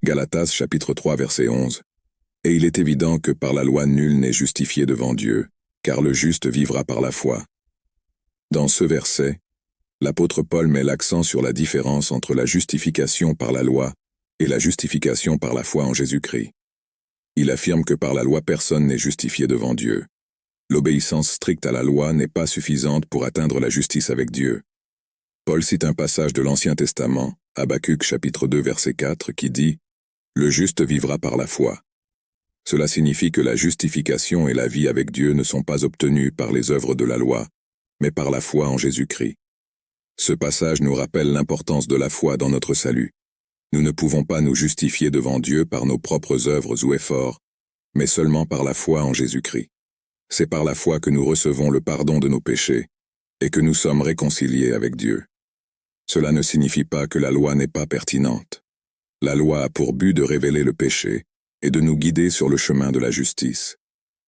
Galatas chapitre 3 verset 11. Et il est évident que par la loi nul n'est justifié devant Dieu, car le juste vivra par la foi. Dans ce verset, l'apôtre Paul met l'accent sur la différence entre la justification par la loi et la justification par la foi en Jésus-Christ. Il affirme que par la loi personne n'est justifié devant Dieu. L'obéissance stricte à la loi n'est pas suffisante pour atteindre la justice avec Dieu. Paul cite un passage de l'Ancien Testament, Habacuc chapitre 2 verset 4, qui dit « Le juste vivra par la foi ». Cela signifie que la justification et la vie avec Dieu ne sont pas obtenues par les œuvres de la loi, mais par la foi en Jésus-Christ. Ce passage nous rappelle l'importance de la foi dans notre salut. Nous ne pouvons pas nous justifier devant Dieu par nos propres œuvres ou efforts, mais seulement par la foi en Jésus-Christ. C'est par la foi que nous recevons le pardon de nos péchés et que nous sommes réconciliés avec Dieu. Cela ne signifie pas que la loi n'est pas pertinente. La loi a pour but de révéler le péché et de nous guider sur le chemin de la justice.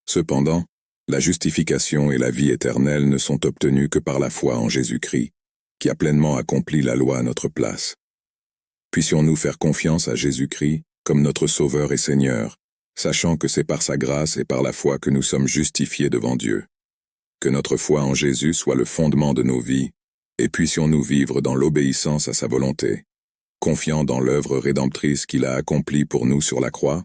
Cependant, la justification et la vie éternelle ne sont obtenues que par la foi en Jésus-Christ, qui a pleinement accompli la loi à notre place. Puissions-nous faire confiance à Jésus-Christ comme notre Sauveur et Seigneur, sachant que c'est par sa grâce et par la foi que nous sommes justifiés devant Dieu. Que notre foi en Jésus soit le fondement de nos vies, et puissions-nous vivre dans l'obéissance à sa volonté, confiant dans l'œuvre rédemptrice qu'il a accomplie pour nous sur la croix,